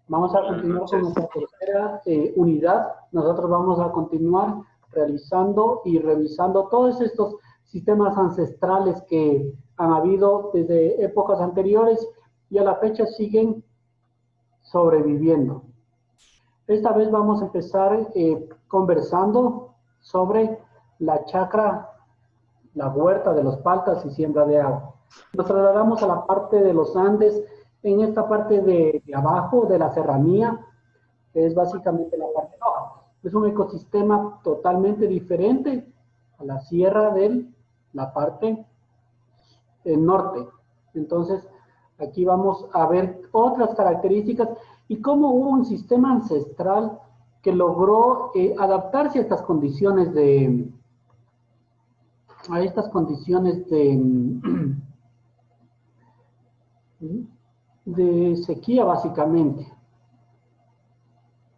Vamos a continuar con nuestra tercera unidad. Nosotros vamos a continuar realizando y revisando todos estos sistemas ancestrales que han habido desde épocas anteriores y a la fecha siguen sobreviviendo. Esta vez vamos a empezar conversando sobre la chacra, la huerta de los paltas y siembra de agua. Nos trasladamos a la parte de los Andes, en esta parte de abajo de la serranía, que es básicamente la parte baja. Es un ecosistema totalmente diferente a la sierra de la parte norte. Entonces, aquí vamos a ver otras características y cómo hubo un sistema ancestral que logró adaptarse a estas condiciones de sequía, básicamente.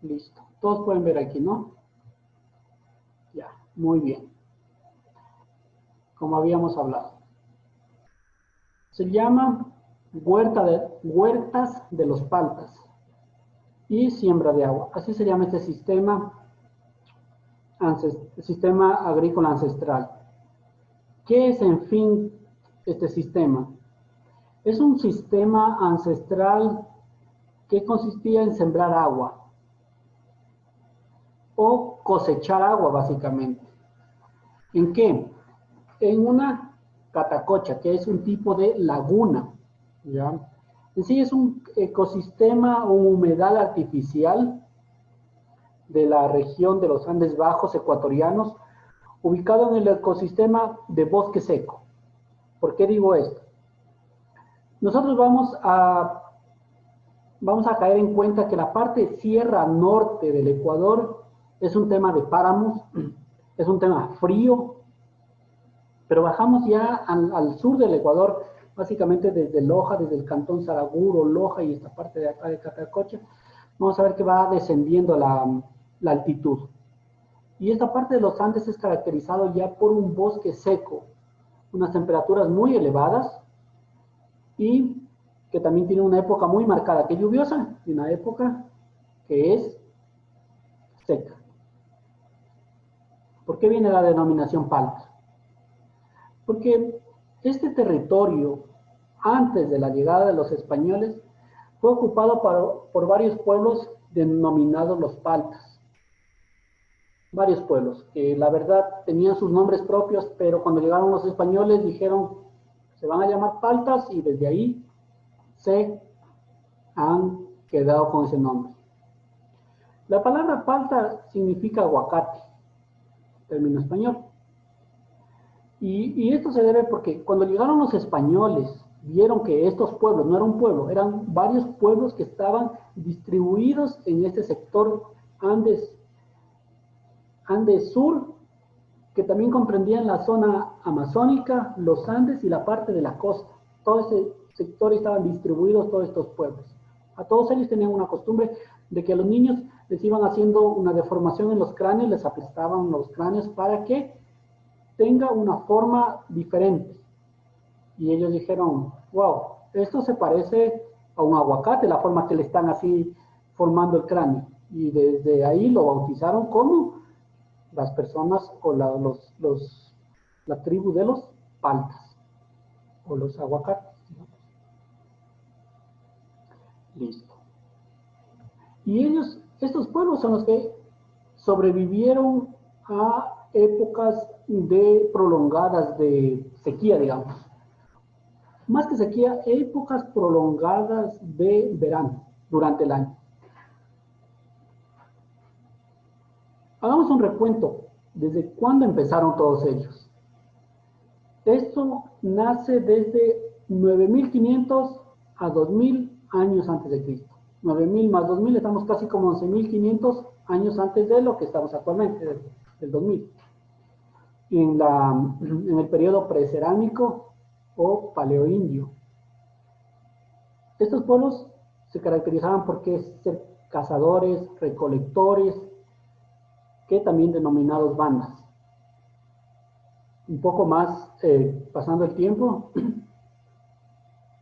Listo. Todos pueden ver aquí, ¿no? Ya, muy bien. Como habíamos hablado. Se llama huertas de los paltas y siembra de agua. Así se llama este sistema agrícola ancestral. ¿Qué es, en fin, este sistema? Es un sistema ancestral que consistía en sembrar agua o cosechar agua, básicamente. ¿En qué? En una catacocha, que es un tipo de laguna, ¿ya? En sí es un ecosistema o humedal artificial de la región de los Andes Bajos ecuatorianos, ubicado en el ecosistema de bosque seco. ¿Por qué digo esto? Nosotros vamos a caer en cuenta que la parte sierra norte del Ecuador es un tema de páramos, es un tema frío, pero bajamos ya al sur del Ecuador, básicamente desde Loja, desde el cantón Saraguro, Loja y esta parte de acá de Catacocha, vamos a ver que va descendiendo la altitud. Y esta parte de los Andes es caracterizado ya por un bosque seco, unas temperaturas muy elevadas y que también tiene una época muy marcada, que es lluviosa, y una época que es seca. ¿Por qué viene la denominación palta? Porque este territorio, antes de la llegada de los españoles, fue ocupado por varios pueblos denominados los paltas. Varios pueblos, que la verdad tenían sus nombres propios, pero cuando llegaron los españoles dijeron, se van a llamar paltas, y desde ahí se han quedado con ese nombre. La palabra palta significa aguacate, término español. Y esto se debe porque cuando llegaron los españoles, vieron que estos pueblos, no era un pueblo, eran varios pueblos que estaban distribuidos en este sector Andes Sur, que también comprendían la zona amazónica, los Andes y la parte de la costa. Todo ese sector estaban distribuidos todos estos pueblos. A todos ellos tenían una costumbre de que a los niños les iban haciendo una deformación en los cráneos, les aplastaban los cráneos para que tenga una forma diferente. Y ellos dijeron, wow, esto se parece a un aguacate, la forma que le están así formando el cráneo. Y desde ahí lo bautizaron como las personas o la tribu de los paltas o los aguacates, digamos. Listo. Y ellos, estos pueblos son los que sobrevivieron a épocas prolongadas de sequía, digamos. Más que sequía, épocas prolongadas de verano durante el año. Hagamos un recuento desde cuándo empezaron todos ellos. Esto nace desde 9500 a 2000 años antes de Cristo. 9000 más 2000, estamos casi como 11500 años antes de lo que estamos actualmente, del 2000. En el periodo precerámico o paleoindio. Estos pueblos se caracterizaban por ser cazadores, recolectores, que también denominados bandas. Un poco más pasando el tiempo,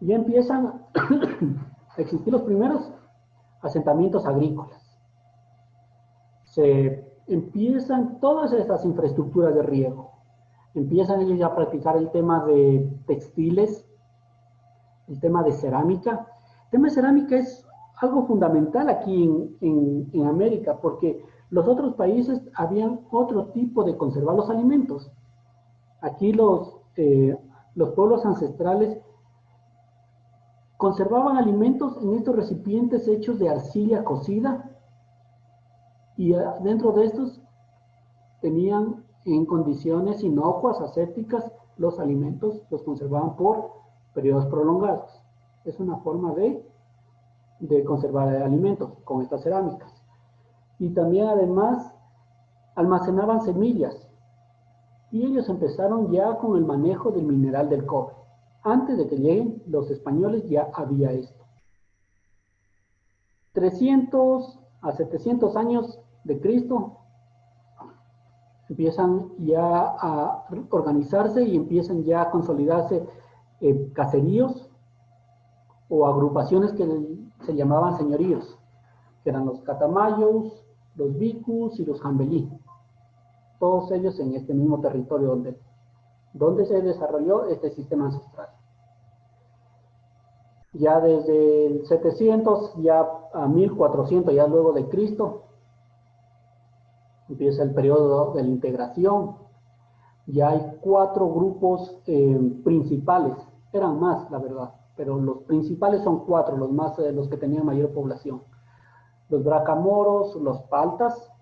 ya empiezan a existir los primeros asentamientos agrícolas. Se empiezan todas estas infraestructuras de riego. Empiezan ellos ya a practicar el tema de textiles, el tema de cerámica. El tema de cerámica es algo fundamental aquí en América, porque los otros países habían otro tipo de conservar los alimentos. Aquí los pueblos ancestrales conservaban alimentos en estos recipientes hechos de arcilla cocida, y dentro de estos tenían en condiciones inocuas, asépticas, los alimentos, los conservaban por periodos prolongados. Es una forma de conservar alimentos con estas cerámicas. Y también además almacenaban semillas, y ellos empezaron ya con el manejo del mineral del cobre. Antes de que lleguen los españoles ya había esto. 300 a 700 años de Cristo empiezan ya a organizarse y empiezan ya a consolidarse caseríos o agrupaciones que se llamaban señoríos, que eran los catamayos, los vicus y los jambelí, todos ellos en este mismo territorio donde se desarrolló este sistema ancestral. Ya desde el 700 ya a 1400, ya luego de Cristo, empieza el periodo de la integración. Ya hay 4 grupos principales, eran más la verdad, pero los principales son 4, los que tenían mayor población. Los bracamoros, los paltas,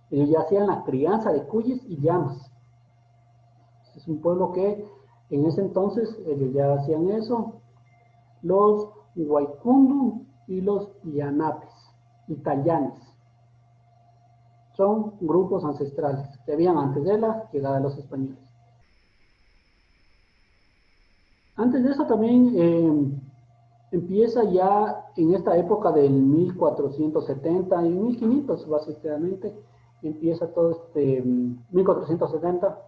ellos ya hacían la crianza de cuyes y llamas. Es un pueblo que en ese entonces ellos ya hacían eso. Los Guaycundu y los Yanapes, Itallanes. Son grupos ancestrales que habían antes de la llegada de los españoles. Antes de eso también empieza ya en esta época del 1470 y 1500 básicamente, empieza todo 1470,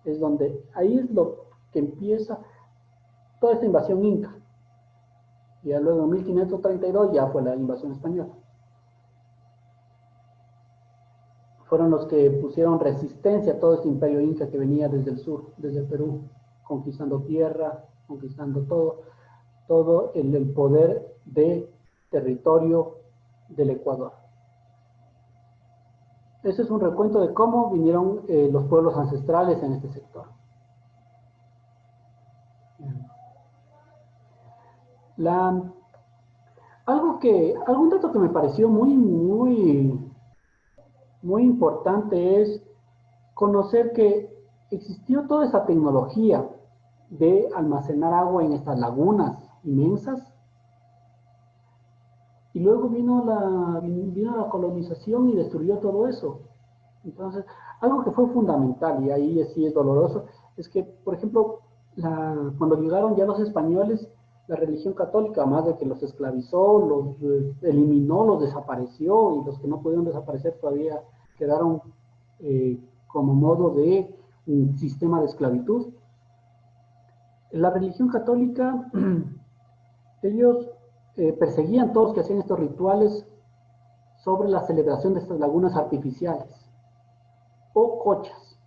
es donde, ahí es lo que empieza toda esta invasión inca. Ya luego en 1532 ya fue la invasión española. Fueron los que pusieron resistencia a todo este imperio inca que venía desde el sur, desde Perú, conquistando tierra, conquistando todo el poder de territorio del Ecuador. Ese es un recuento de cómo vinieron los pueblos ancestrales en este sector. Algún dato que me pareció muy importante es conocer que existió toda esa tecnología de almacenar agua en estas lagunas inmensas, y luego vino la colonización y destruyó todo eso. Entonces, algo que fue fundamental, y ahí sí es doloroso, es que, por ejemplo, cuando llegaron ya los españoles, la religión católica, más de que los esclavizó, los eliminó, los desapareció, y los que no pudieron desaparecer todavía quedaron como modo de un sistema de esclavitud. La religión católica, ellos perseguían todos los que hacían estos rituales sobre la celebración de estas lagunas artificiales o cochas.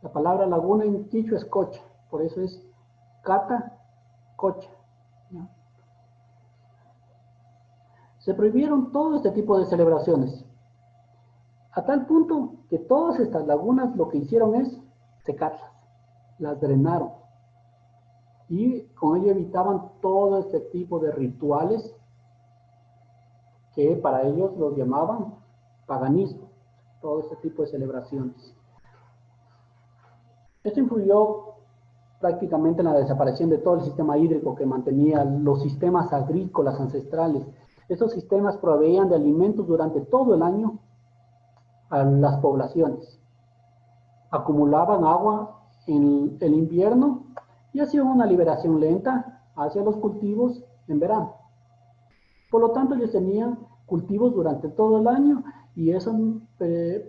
La palabra laguna en quichua es cocha, por eso es cata, cocha, ¿no? Se prohibieron todo este tipo de celebraciones, a tal punto que todas estas lagunas lo que hicieron es secarlas, las drenaron, y con ello evitaban todo este tipo de rituales que para ellos los llamaban paganismo, todo este tipo de celebraciones. Esto influyó prácticamente en la desaparición de todo el sistema hídrico que mantenía los sistemas agrícolas ancestrales. Estos sistemas proveían de alimentos durante todo el año a las poblaciones. Acumulaban agua en el invierno y hacían una liberación lenta hacia los cultivos en verano. Por lo tanto, ellos tenían cultivos durante todo el año, y eso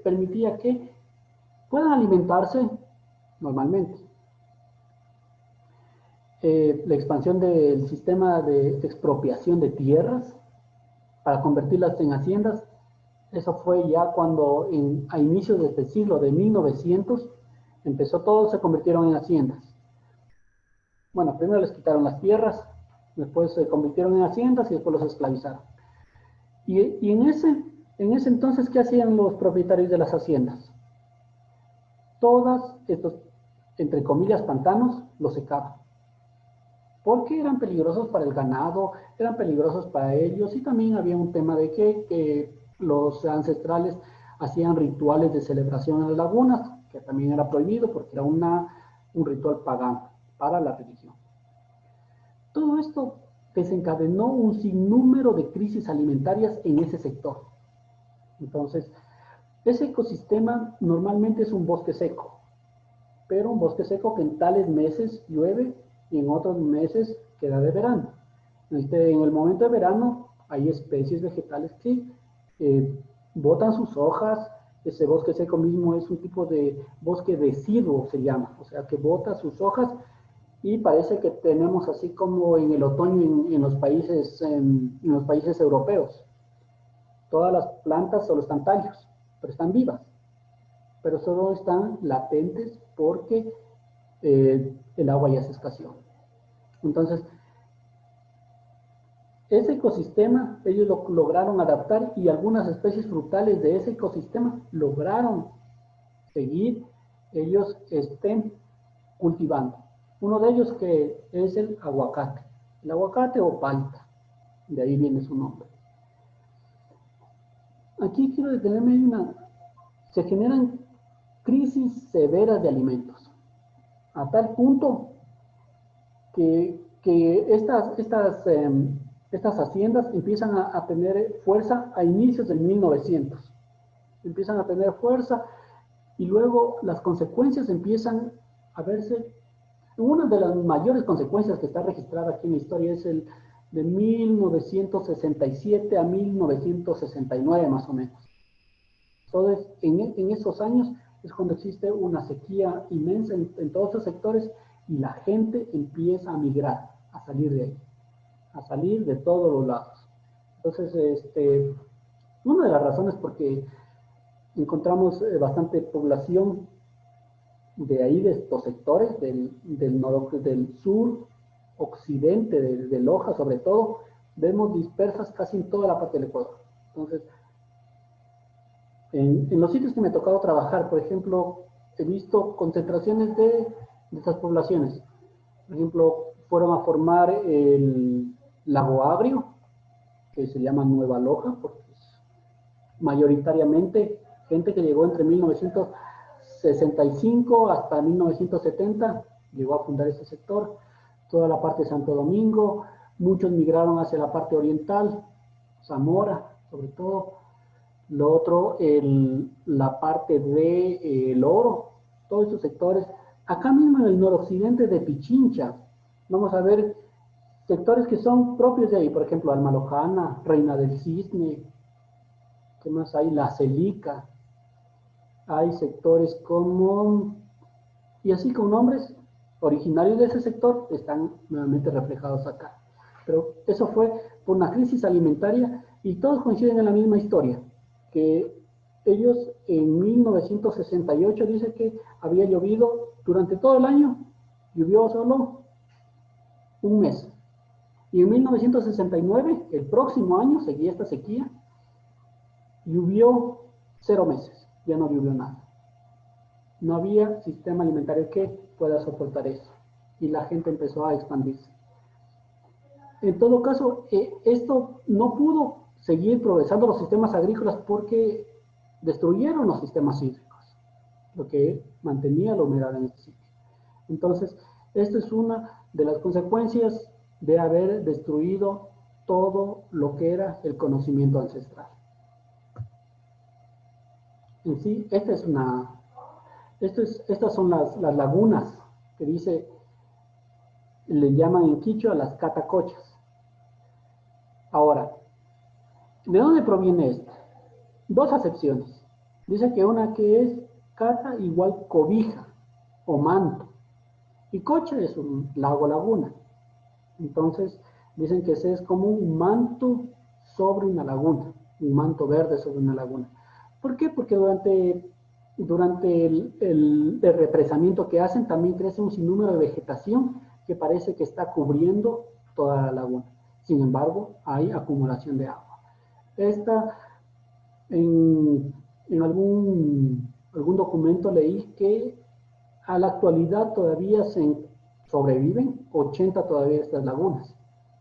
permitía que puedan alimentarse normalmente. La expansión del sistema de expropiación de tierras para convertirlas en haciendas. Eso fue ya cuando a inicios de este siglo de 1900 empezó todo, se convirtieron en haciendas. Bueno, primero les quitaron las tierras, después se convirtieron en haciendas y después los esclavizaron. Y en ese entonces, ¿qué hacían los propietarios de las haciendas? Todos estos, entre comillas, pantanos, los secaban. Porque eran peligrosos para el ganado, eran peligrosos para ellos, y también había un tema de que los ancestrales hacían rituales de celebración en las lagunas, que también era prohibido porque era un ritual pagano para la religión. Todo esto desencadenó un sinnúmero de crisis alimentarias en ese sector. Entonces, ese ecosistema normalmente es un bosque seco, pero un bosque seco que en tales meses llueve y en otros meses queda de verano. En el momento de verano hay especies vegetales que botan sus hojas. Ese bosque seco mismo es un tipo de bosque deciduo, se llama, o sea que bota sus hojas y parece que tenemos así como en el otoño en los países europeos. Todas las plantas solo están tallos, pero están vivas, pero solo están latentes porque el agua ya se escaseó. Entonces, ese ecosistema ellos lo lograron adaptar y algunas especies frutales de ese ecosistema lograron seguir ellos cultivando. Uno de ellos que es el aguacate o palta, de ahí viene su nombre. Aquí quiero detenerme en se generan crisis severas de alimentos, a tal punto que estas haciendas empiezan a tener fuerza a inicios del 1900. Empiezan a tener fuerza y luego las consecuencias empiezan a verse. Una de las mayores consecuencias que está registrada aquí en la historia es el de 1967 a 1969 más o menos. Entonces, en esos años es cuando existe una sequía inmensa en todos esos sectores y la gente empieza a migrar, a salir de ahí, a salir de todos los lados. Entonces, una de las razones porque encontramos bastante población de ahí, de estos sectores, del sur, occidente, de Loja sobre todo, vemos dispersas casi en toda la parte del Ecuador. Entonces, en los sitios que me ha tocado trabajar, por ejemplo, he visto concentraciones de estas poblaciones. Por ejemplo, fueron a formar el Lago Agrio, que se llama Nueva Loja, porque es mayoritariamente gente que llegó entre 1965 hasta 1970, llegó a fundar ese sector. Toda la parte de Santo Domingo, muchos migraron hacia la parte oriental, Zamora, sobre todo. Lo otro, la parte de El Oro, todos esos sectores. Acá mismo en el noroccidente de Pichincha, vamos a ver sectores que son propios de ahí, por ejemplo, Almalojana, Reina del Cisne, ¿qué más hay? La Celica. Hay sectores como, y así con nombres originarios de ese sector, están nuevamente reflejados acá. Pero eso fue por una crisis alimentaria y todos coinciden en la misma historia, que ellos en 1968 dice que había llovido durante todo el año, llovió solo un mes. Y en 1969, el próximo año, seguía esta sequía, llovió 0 meses, ya no llovió nada. No había sistema alimentario que pueda soportar eso. Y la gente empezó a expandirse. En todo caso, esto no pudo seguir progresando los sistemas agrícolas porque destruyeron los sistemas hídricos, lo que mantenía la humedad en este sitio. Entonces, esto es una de las consecuencias de haber destruido todo lo que era el conocimiento ancestral. En sí, estas son las lagunas que le llaman en quichua las catacochas. Ahora, ¿de dónde proviene esto? Dos acepciones. Dice que una que es cata igual cobija o manto. Y cocha es un lago laguna. Entonces, dicen que ese es como un manto sobre una laguna, un manto verde sobre una laguna. ¿Por qué? Porque durante el represamiento que hacen también crece un sinnúmero de vegetación que parece que está cubriendo toda la laguna. Sin embargo, hay acumulación de agua. Esta, en algún documento leí que a la actualidad todavía sobreviven 80 todavía de estas lagunas.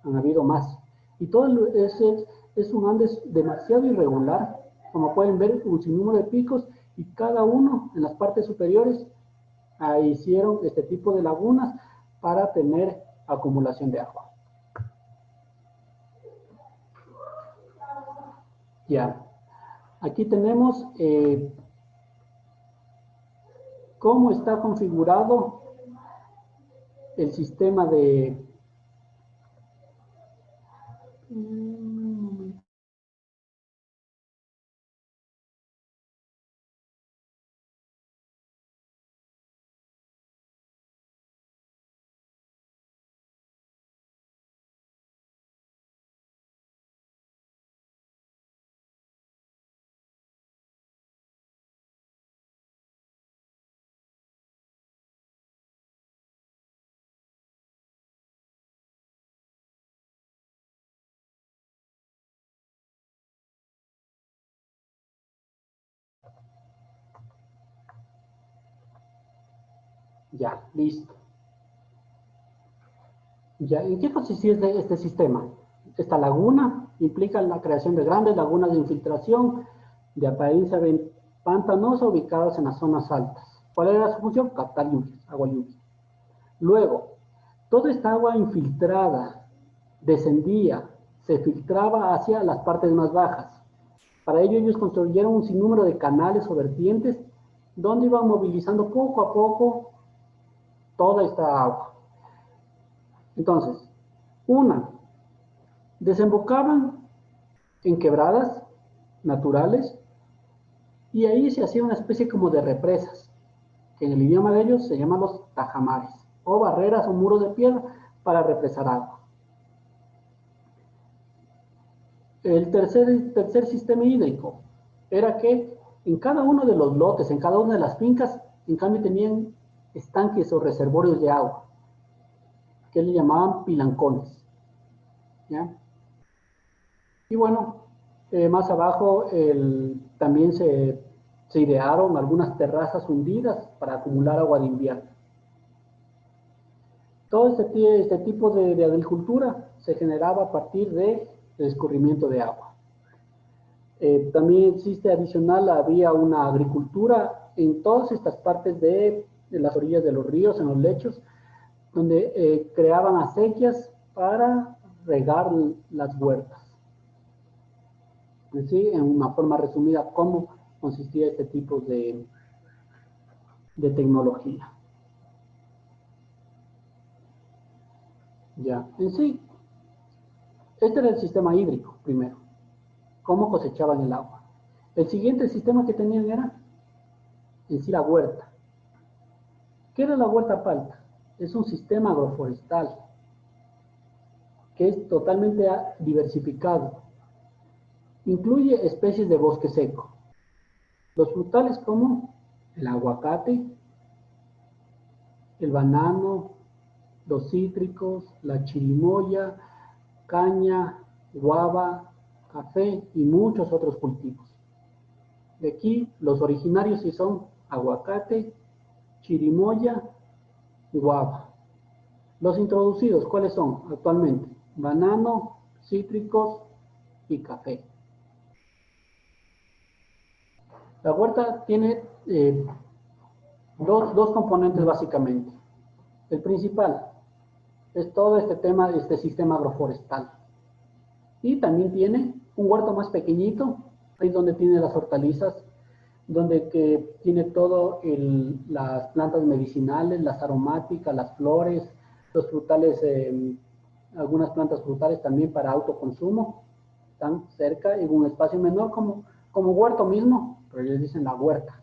Han habido más. Y todo ese es un Andes demasiado irregular. Como pueden ver, un sinnúmero de picos y cada uno en las partes superiores hicieron este tipo de lagunas para tener acumulación de agua. Ya. Aquí tenemos cómo está configurado el sistema de... Ya, listo. Ya, ¿en qué consiste este sistema? Esta laguna implica la creación de grandes lagunas de infiltración de apariencia pantanosa ubicadas en las zonas altas. ¿Cuál era su función? Captar lluvias, agua lluvia. Luego, toda esta agua infiltrada descendía, se filtraba hacia las partes más bajas. Para ello ellos construyeron un sinnúmero de canales o vertientes donde iban movilizando poco a poco toda esta agua. Entonces, desembocaban en quebradas naturales y ahí se hacía una especie como de represas, que en el idioma de ellos se llaman los tajamares, o barreras o muros de piedra para represar agua. El tercer sistema hídrico era que en cada uno de los lotes, en cada una de las fincas, en cambio tenían estanques o reservorios de agua, que le llamaban pilancones. ¿Ya? Y bueno, más abajo también se idearon algunas terrazas hundidas para acumular agua de invierno. Todo este tipo de agricultura se generaba a partir del escurrimiento de agua. También existe adicional, había una agricultura en todas estas partes de las orillas de los ríos, en los lechos, donde creaban acequias para regar las huertas. ¿Sí? En una forma resumida, cómo consistía este tipo de tecnología. Ya, en sí, este era el sistema hídrico, primero. Cómo cosechaban el agua. El siguiente sistema que tenían era, en sí, la huerta. ¿Qué era la huerta palta? Es un sistema agroforestal que es totalmente diversificado. Incluye especies de bosque seco. Los frutales como el aguacate, el banano, los cítricos, la chirimoya, caña, guava, café y muchos otros cultivos. De aquí los originarios sí son aguacate, chirimoya, guava. Los introducidos, ¿cuáles son actualmente? Banano, cítricos y café. La huerta tiene dos componentes básicamente. El principal es todo este tema, este sistema agroforestal. Y también tiene un huerto más pequeñito, ahí donde tiene las hortalizas, donde tiene todo las plantas medicinales, las aromáticas, las flores, los frutales, algunas plantas frutales también para autoconsumo, están cerca en un espacio menor como huerto mismo, pero ellos dicen la huerta.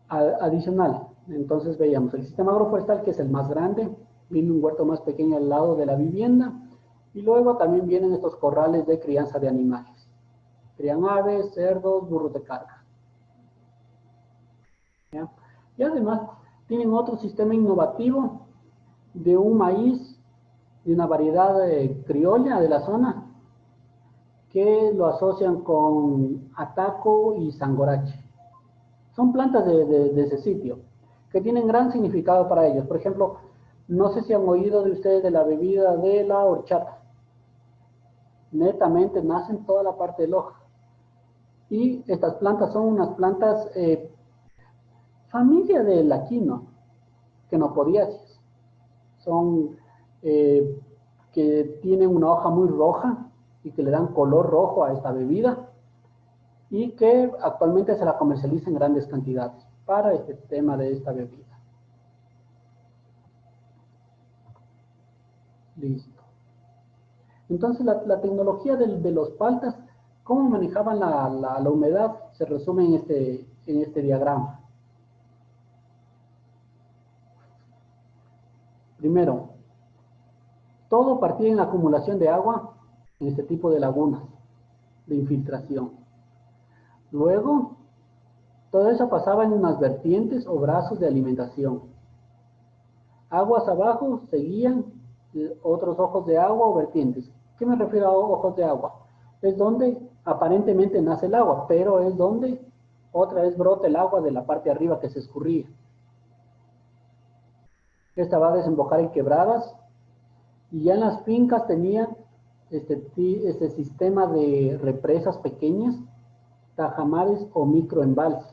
Adicional, entonces veíamos el sistema agroforestal, que es el más grande, viene un huerto más pequeño al lado de la vivienda, Y luego también vienen estos corrales de crianza de animales. Crían aves, cerdos, burros de carga. ¿Ya? Y además tienen otro sistema innovativo de un maíz, de una variedad criolla de la zona, que lo asocian con ataco y sangorache. Son plantas de ese sitio, que tienen gran significado para ellos. Por ejemplo, no sé si han oído de ustedes de la bebida de la horchata. Netamente nacen toda la parte del hoja. Y estas plantas son unas plantas familia de la quinoa, quenopodiaceae. Son que tienen una hoja muy roja y que le dan color rojo a esta bebida y que actualmente se la comercializa en grandes cantidades para este tema de esta bebida. Listo. Entonces la tecnología de los paltas, cómo manejaban la humedad, se resume en este diagrama. Primero, todo partía en la acumulación de agua en este tipo de lagunas de infiltración. Luego, todo eso pasaba en unas vertientes o brazos de alimentación. Aguas abajo seguían otros ojos de agua o vertientes. ¿Qué me refiero a ojos de agua? Es donde aparentemente nace el agua, pero es donde otra vez brota el agua de la parte de arriba que se escurría. Esta va a desembocar en quebradas y ya en las fincas tenían este sistema de represas pequeñas, tajamares o microembalses,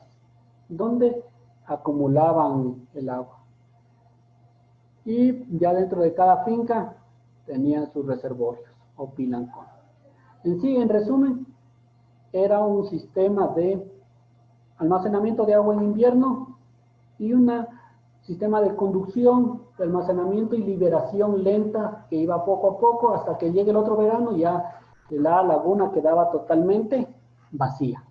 donde acumulaban el agua. Y ya dentro de cada finca tenían sus reservorios o pilancón. En sí, en resumen, era un sistema de almacenamiento de agua en invierno y un sistema de conducción, de almacenamiento y liberación lenta que iba poco a poco hasta que llegue el otro verano y ya la laguna quedaba totalmente vacía.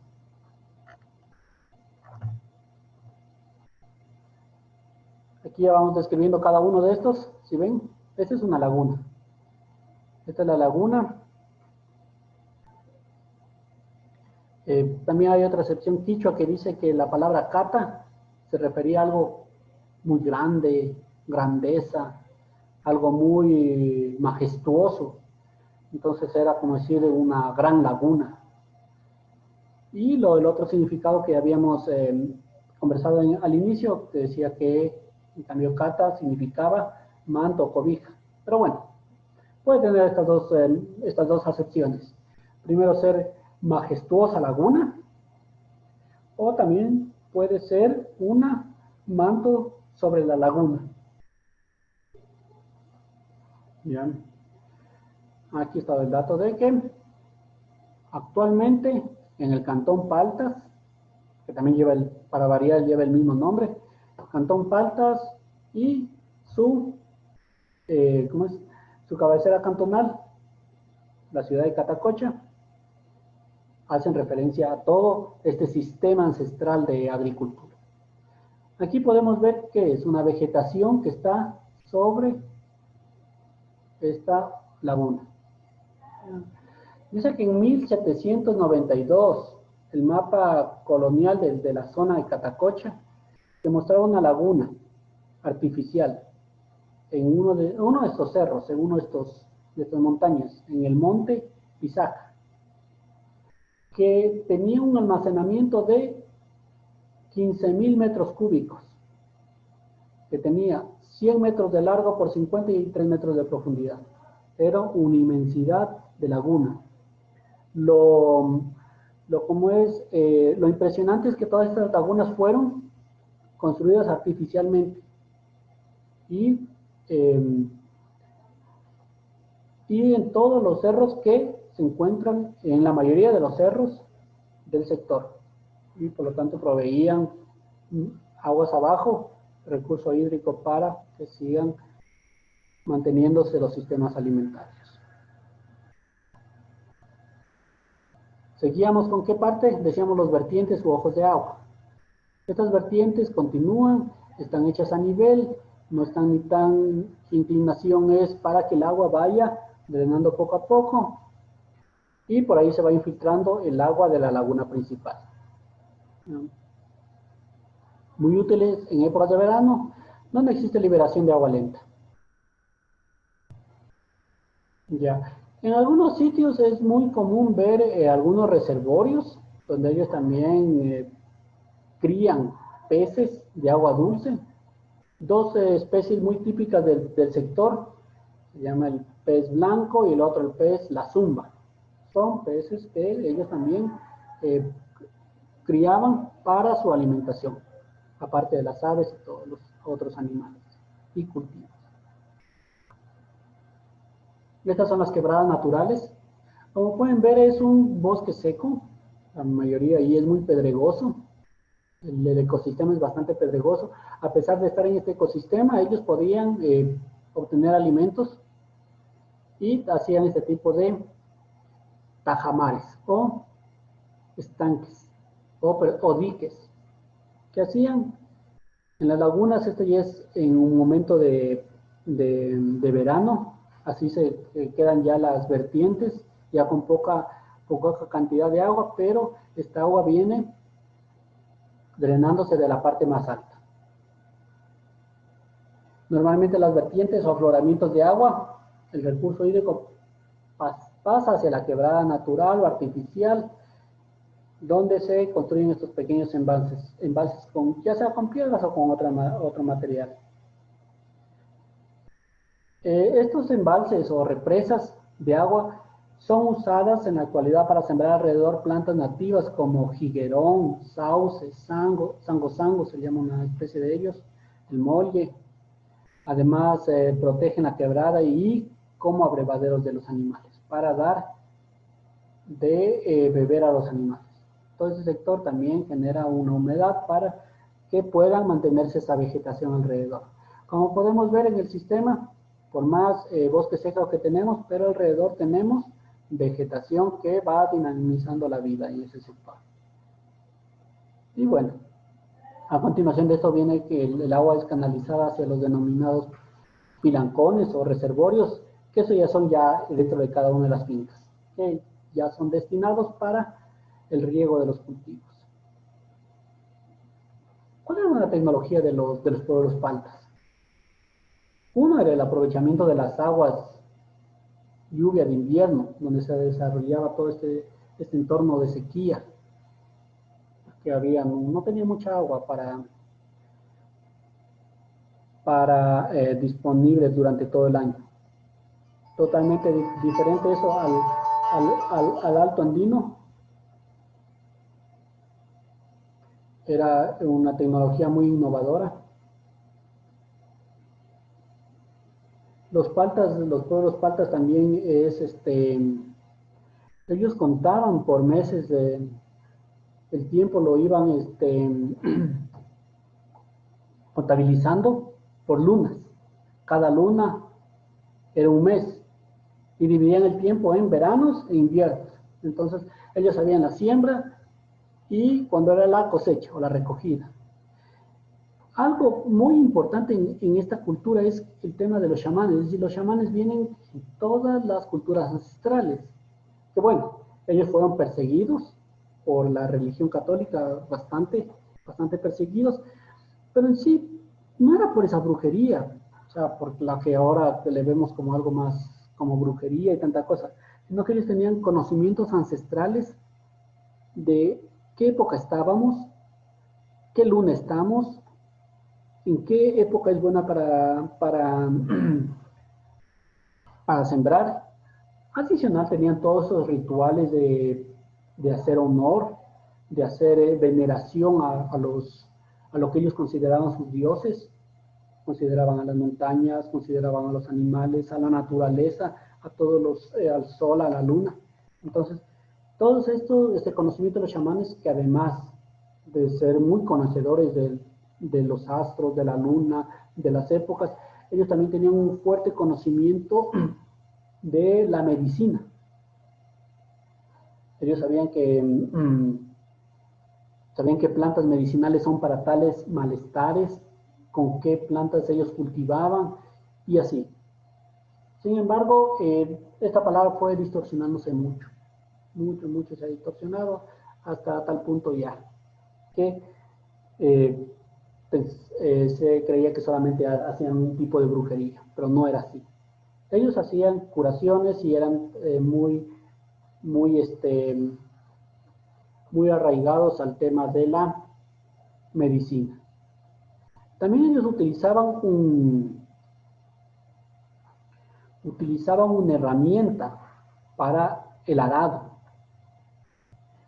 Aquí ya vamos describiendo cada uno de estos. ¿Sí ven? Esta es una laguna. Esta es la laguna. También hay otra excepción quichua que dice que la palabra cata se refería a algo muy grande, grandeza, algo muy majestuoso. Entonces era como decir una gran laguna. Y el otro significado que habíamos conversado al inicio, que decía que en cambio cata significaba manto o cobija. Pero bueno, puede tener estas dos acepciones. Primero ser majestuosa laguna, o también puede ser una manto sobre la laguna. Bien. Aquí está el dato de que actualmente en el cantón Paltas, que también lleva para variar lleva el mismo nombre, Cantón Paltas y su cabecera cantonal, la ciudad de Catacocha, hacen referencia a todo este sistema ancestral de agricultura. Aquí podemos ver que es una vegetación que está sobre esta laguna. Dice que en 1792 el mapa colonial de la zona de Catacocha que mostraba una laguna artificial en uno de estos cerros, en uno de estas montañas, en el monte Pisaca, que tenía un almacenamiento de 15.000 metros cúbicos, que tenía 100 metros de largo por 53 metros de profundidad. Era una inmensidad de laguna. Lo impresionante es que todas estas lagunas fueron construidas artificialmente y en todos los cerros que se encuentran, en la mayoría de los cerros del sector, y por lo tanto proveían aguas abajo, recurso hídrico para que sigan manteniéndose los sistemas alimentarios. Seguíamos con qué parte, decíamos los vertientes u ojos de agua. Estas vertientes continúan, están hechas a nivel, no están ni tan, su inclinación es para que el agua vaya drenando poco a poco, y por ahí se va infiltrando el agua de la laguna principal. Muy útiles en épocas de verano, donde existe liberación de agua lenta. Ya. En algunos sitios es muy común ver algunos reservorios, donde ellos también crían peces de agua dulce. Dos especies muy típicas del sector, se llama el pez blanco y el otro el pez la zumba. Son peces que ellos también eh, criaban para su alimentación, aparte de las aves y todos los otros animales y cultivos. Estas son las quebradas naturales. Como pueden ver, es un bosque seco, la mayoría ahí es muy pedregoso. El ecosistema es bastante pedregoso. A pesar de estar en este ecosistema, ellos podían obtener alimentos y hacían este tipo de tajamares o estanques o diques. ¿Qué hacían? En las lagunas, esto ya es en un momento de verano, así se quedan ya las vertientes, ya con poca cantidad de agua, pero esta agua viene drenándose de la parte más alta. Normalmente las vertientes o afloramientos de agua, el recurso hídrico pasa hacia la quebrada natural o artificial, donde se construyen estos pequeños embalses con, ya sea con piedras o con otro material. Estos embalses o represas de agua son usadas en la actualidad para sembrar alrededor plantas nativas como jiguerón, sauce, sango, se llama una especie de ellos, el molde. Además, protegen la quebrada y como abrevaderos de los animales, para dar de beber a los animales. Todo ese sector también genera una humedad para que puedan mantenerse esa vegetación alrededor. Como podemos ver en el sistema, por más bosque seco que tenemos, pero alrededor tenemos vegetación que va dinamizando la vida en ese sector. Y bueno, a continuación de esto viene que el agua es canalizada hacia los denominados pilancones o reservorios, que eso ya son ya dentro de cada una de las fincas, que ya son destinados para el riego de los cultivos. ¿Cuál era la tecnología de los pueblos paltas? Uno era el aprovechamiento de las aguas lluvia de invierno, donde se desarrollaba todo este entorno de sequía, que había, no tenía mucha agua para disponibles durante todo el año. Totalmente diferente eso al alto andino. Era una tecnología muy innovadora. Los pueblos paltas también ellos contaban por meses el tiempo, lo iban contabilizando por lunas. Cada luna era un mes y dividían el tiempo en veranos e inviernos. Entonces ellos sabían la siembra y cuando era la cosecha o la recogida. Algo muy importante en esta cultura es el tema de los chamanes. Es decir, los chamanes vienen en todas las culturas ancestrales. Que bueno, ellos fueron perseguidos por la religión católica, bastante perseguidos, pero en sí no era por esa brujería, o sea, por la que ahora le vemos como algo más como brujería y tanta cosa, sino que ellos tenían conocimientos ancestrales de qué época estábamos, qué luna estamos, en qué época es buena para sembrar. Adicional, tenían todos esos rituales de hacer honor, de hacer veneración a lo que ellos consideraban sus dioses. Consideraban a las montañas, consideraban a los animales, a la naturaleza, a todos al sol, a la luna. Entonces, todo esto, este conocimiento de los chamanes, que además de ser muy conocedores de los astros, de la luna, de las épocas, ellos también tenían un fuerte conocimiento de la medicina. Ellos sabían que plantas medicinales son para tales malestares, con qué plantas ellos cultivaban y así. Sin embargo, esta palabra fue distorsionándose mucho, mucho se ha distorsionado hasta tal punto ya que se creía que solamente hacían un tipo de brujería, pero no era así. Ellos hacían curaciones y eran muy arraigados al tema de la medicina. También ellos utilizaban una herramienta para el arado.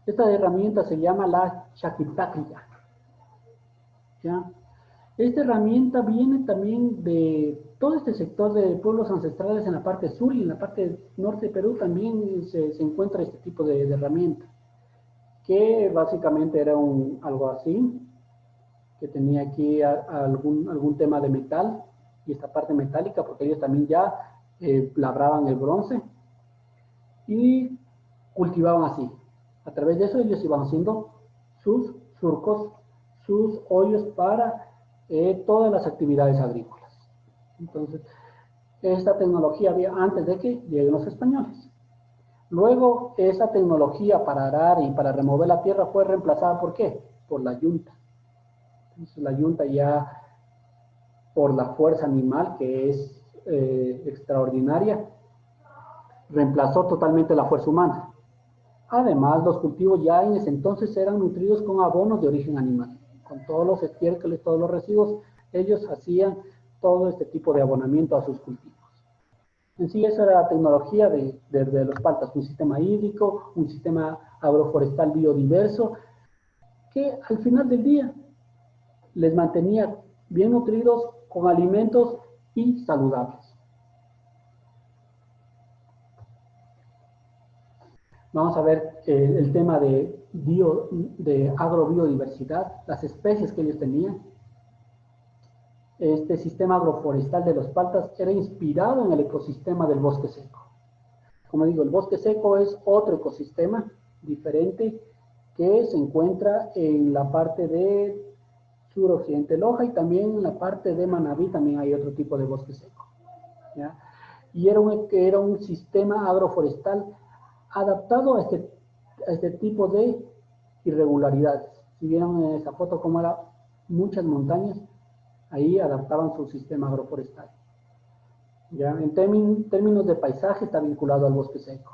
Esta herramienta se llama la Shaquitaclia. ¿Ya? Esta herramienta viene también de todo este sector de pueblos ancestrales en la parte sur, y en la parte norte de Perú también se encuentra este tipo de herramienta, que básicamente era algo así, que tenía aquí algún tema de metal, y esta parte metálica, porque ellos también ya labraban el bronce y cultivaban así. A través de eso ellos iban haciendo sus surcos, sus hoyos para todas las actividades agrícolas. Entonces, esta tecnología había antes de que lleguen los españoles. Luego, esa tecnología para arar y para remover la tierra fue reemplazada ¿por qué? Por la yunta. Entonces, la yunta ya, por la fuerza animal, que es extraordinaria, reemplazó totalmente la fuerza humana. Además, los cultivos ya en ese entonces eran nutridos con abonos de origen animal. Con todos los estiércoles, todos los residuos, ellos hacían todo este tipo de abonamiento a sus cultivos. En sí, esa era la tecnología de los paltas, un sistema hídrico, un sistema agroforestal biodiverso, que al final del día les mantenía bien nutridos, con alimentos y saludables. Vamos a ver el tema de agrobiodiversidad, las especies que ellos tenían. Este sistema agroforestal de los paltas era inspirado en el ecosistema del bosque seco. Como digo, el bosque seco es otro ecosistema diferente que se encuentra en la parte de suroccidente Loja, y también en la parte de Manabí también hay otro tipo de bosque seco, ¿ya? Y era un sistema agroforestal adaptado a este tipo de irregularidades. Si vieron en esa foto cómo eran muchas montañas, ahí adaptaban su sistema agroforestal. ¿Ya? En términos de paisaje está vinculado al bosque seco.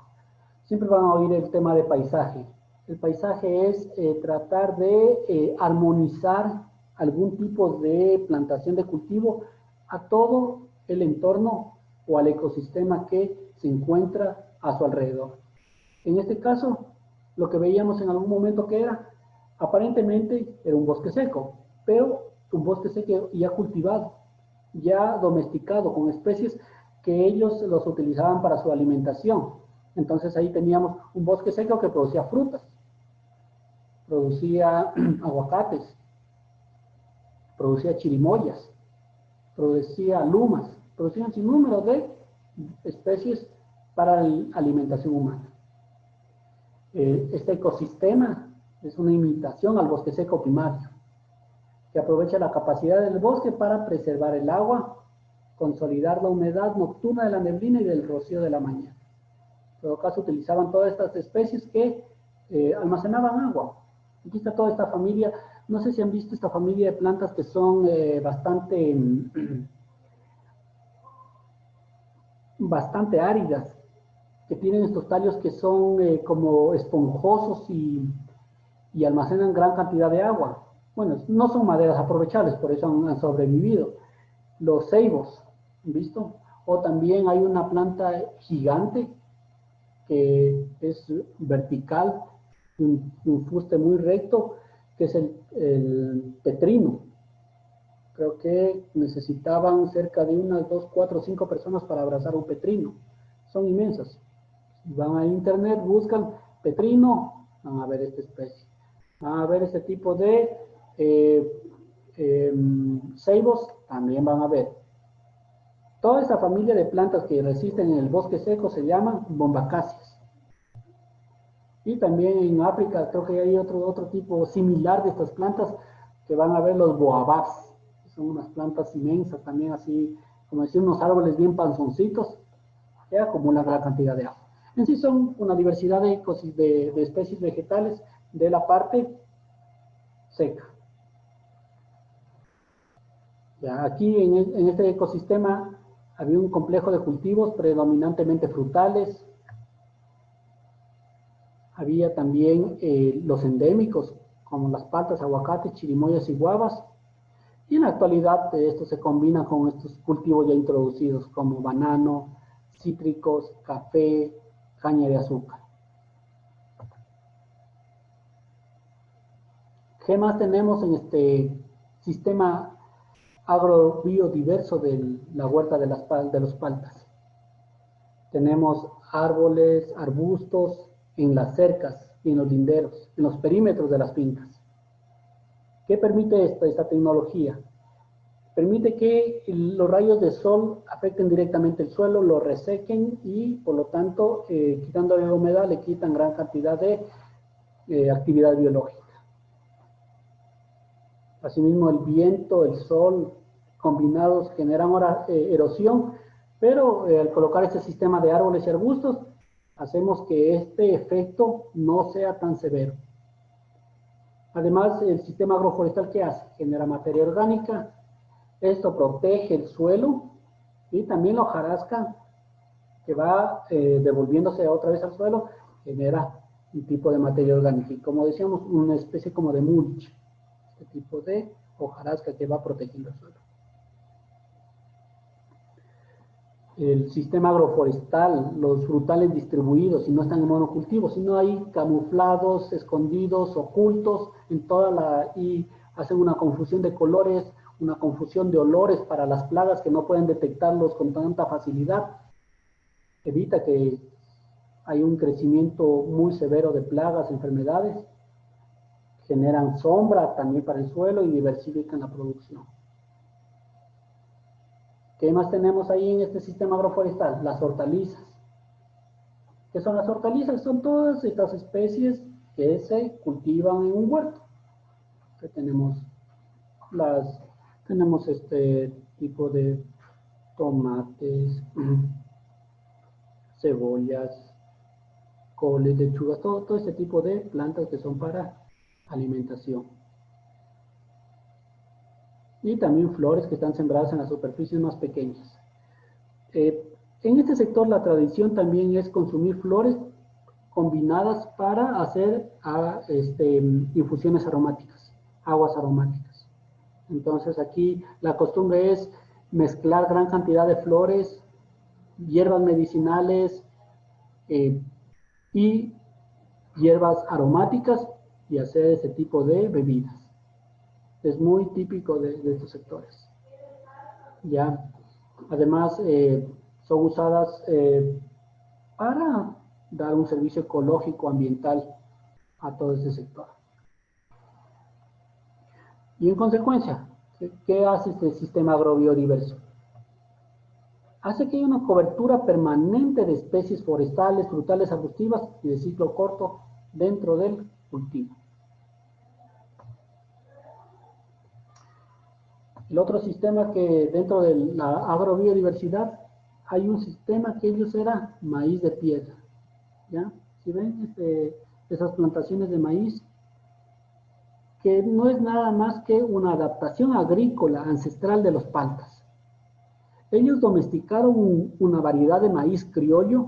Siempre van a oír el tema de paisaje. El paisaje es tratar de armonizar algún tipo de plantación de cultivo a todo el entorno o al ecosistema que se encuentra a su alrededor. En este caso, lo que veíamos en algún momento que era, aparentemente era un bosque seco, pero un bosque seco ya cultivado, ya domesticado, con especies que ellos los utilizaban para su alimentación. Entonces ahí teníamos un bosque seco que producía frutas, producía aguacates, producía chirimoyas, producía lumas, producía un sinnúmero de especies para la alimentación humana. Este ecosistema es una imitación al bosque seco primario, que aprovecha la capacidad del bosque para preservar el agua, consolidar la humedad nocturna de la neblina y del rocío de la mañana. En todo caso, utilizaban todas estas especies que almacenaban agua. Aquí está toda esta familia. No sé si han visto esta familia de plantas que son bastante áridas, que tienen estos tallos que son como esponjosos y almacenan gran cantidad de agua. Bueno, no son maderas aprovechables, por eso han sobrevivido. Los ceibos, ¿visto? O también hay una planta gigante que es vertical, un fuste muy recto, que es el petrino. Creo que necesitaban cerca de unas 2, 4, 5 personas para abrazar un petrino. Son inmensas. Si van a internet, buscan petrino, van a ver esta especie. Van a ver este tipo de ceibos, también van a ver. Toda esta familia de plantas que resisten en el bosque seco se llaman bombacáceas. Y también en África creo que hay otro tipo similar de estas plantas, que van a ver los boabás. Son unas plantas inmensas también, así como decir, unos árboles bien panzoncitos. que acumulan gran cantidad de agua. En sí son una diversidad de especies vegetales de la parte seca. Ya, aquí en este ecosistema había un complejo de cultivos predominantemente frutales. Había también los endémicos, como las paltas, aguacates, chirimoyas y guavas. Y en la actualidad esto se combina con estos cultivos ya introducidos, como banano, cítricos, café, caña de azúcar. ¿Qué más tenemos en este sistema agrobiodiverso de la huerta de los paltas? Tenemos árboles, arbustos en las cercas y en los linderos, en los perímetros de las fincas. ¿Qué permite esta tecnología? Permite que los rayos de sol afecten directamente el suelo, lo resequen y, por lo tanto, quitándole la humedad, le quitan gran cantidad de actividad biológica. Asimismo, el viento, el sol, combinados generan ahora erosión, pero al colocar este sistema de árboles y arbustos, hacemos que este efecto no sea tan severo. Además, el sistema agroforestal, ¿qué hace? Genera materia orgánica, esto protege el suelo y también la hojarasca que va devolviéndose otra vez al suelo, genera un tipo de materia orgánica y, como decíamos, una especie como de mulch, este tipo de hojarasca que va protegiendo el suelo. El sistema agroforestal, los frutales distribuidos, y no están en monocultivo, sino hay camuflados, escondidos, ocultos en y hacen una confusión de colores, una confusión de olores para las plagas que no pueden detectarlos con tanta facilidad. Evita que hay un crecimiento muy severo de plagas, enfermedades, generan sombra también para el suelo y diversifican la producción. ¿Qué más tenemos ahí en este sistema agroforestal? Las hortalizas. ¿Qué son las hortalizas? Son todas estas especies que se cultivan en un huerto. Que tenemos este tipo de tomates, cebollas, coles, lechugas, todo este tipo de plantas que son para alimentación. Y también flores que están sembradas en las superficies más pequeñas. En este sector la tradición también es consumir flores combinadas para hacer infusiones aromáticas, aguas aromáticas. Entonces aquí la costumbre es mezclar gran cantidad de flores, hierbas medicinales y hierbas aromáticas y hacer ese tipo de bebidas. Es muy típico de estos sectores. ¿Ya? Además, son usadas para dar un servicio ecológico, ambiental a todo este sector. Y en consecuencia, ¿qué hace este sistema agrobiodiverso? Hace que haya una cobertura permanente de especies forestales, frutales, arbustivas y de ciclo corto dentro del cultivo. El otro sistema que dentro de la agrobiodiversidad hay un sistema que ellos era maíz de piedra. ¿Ya? Si ven esas plantaciones de maíz, que no es nada más que una adaptación agrícola ancestral de los paltas. Ellos domesticaron una variedad de maíz criollo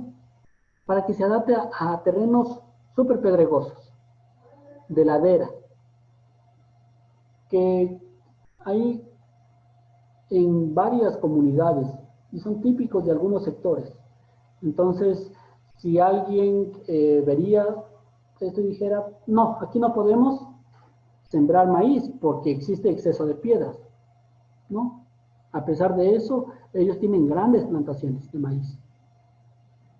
para que se adapte a terrenos súper pedregosos, de ladera, que hay en varias comunidades y son típicos de algunos sectores. Entonces, si alguien vería esto y dijera, no, aquí no podemos sembrar maíz porque existe exceso de piedras, ¿no? A pesar de eso, ellos tienen grandes plantaciones de maíz.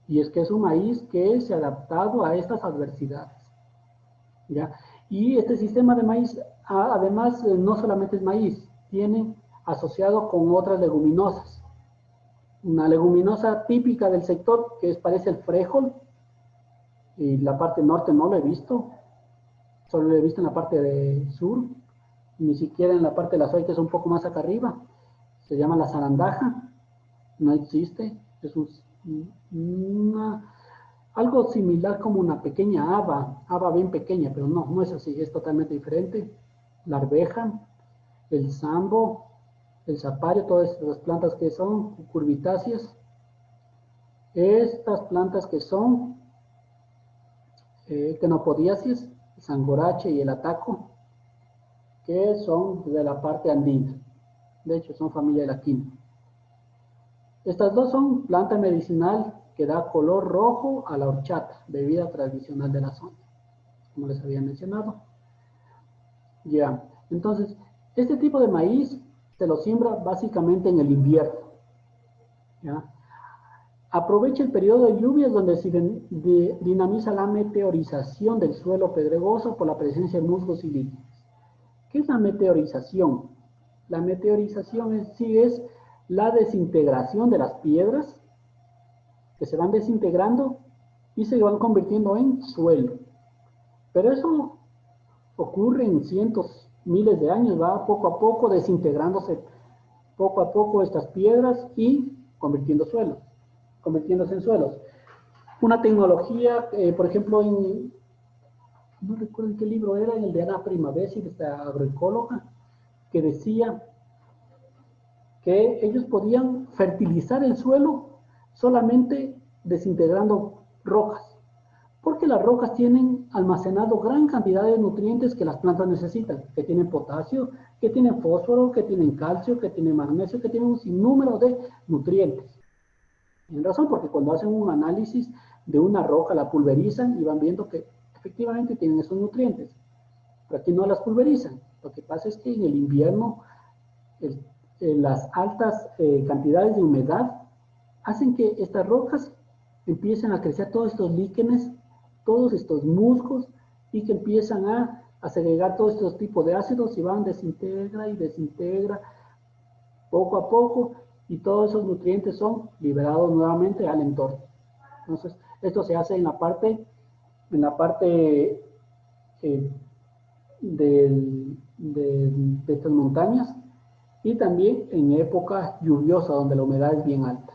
Y es que es un maíz que se ha adaptado a estas adversidades, ¿ya? Y este sistema de maíz, además, no solamente es maíz, tiene asociado con otras leguminosas. Una leguminosa típica del sector que parece el frijol, y la parte norte no lo he visto, solo lo he visto en la parte de sur, ni siquiera en la parte de la soya, que es un poco más acá arriba. Se llama la zarandaja, no existe, es algo similar como una pequeña haba bien pequeña, pero no, no es así, es totalmente diferente. La arveja, el sambo, el zapario, todas estas plantas que son curvitáceas. Estas plantas que son ctenopodiaceas, el sangorache y el ataco, que son de la parte andina. De hecho, son familia de la quina. Estas dos son planta medicinal que da color rojo a la horchata, bebida tradicional de la zona, como les había mencionado. Ya, entonces, este tipo de maíz se lo siembra básicamente en el invierno. ¿Ya? Aprovecha el periodo de lluvias donde se dinamiza la meteorización del suelo pedregoso por la presencia de musgos y líquenes. ¿Qué es la meteorización? La meteorización sí es la desintegración de las piedras que se van desintegrando y se van convirtiendo en suelo. Pero eso ocurre en cientos, miles de años, va poco a poco desintegrándose poco a poco estas piedras y convirtiéndose en suelos. Una tecnología, por ejemplo, no recuerdo en qué libro era, en el de Ana Primavesi, de esta agroecóloga, que decía que ellos podían fertilizar el suelo solamente desintegrando rocas, porque las rocas tienen almacenado gran cantidad de nutrientes que las plantas necesitan, que tienen potasio, que tienen fósforo, que tienen calcio, que tienen magnesio, que tienen un sinnúmero de nutrientes. Tienen razón, porque cuando hacen un análisis de una roca, la pulverizan y van viendo que efectivamente tienen esos nutrientes. Pero aquí no las pulverizan. Lo que pasa es que en el invierno las altas cantidades de humedad hacen que estas rocas empiecen a crecer todos estos líquenes, todos estos musgos, y que empiezan a segregar todos estos tipos de ácidos y van desintegra y desintegra poco a poco, y todos esos nutrientes son liberados nuevamente al entorno. Entonces, esto se hace en la parte de estas montañas, y también en época lluviosa donde la humedad es bien alta.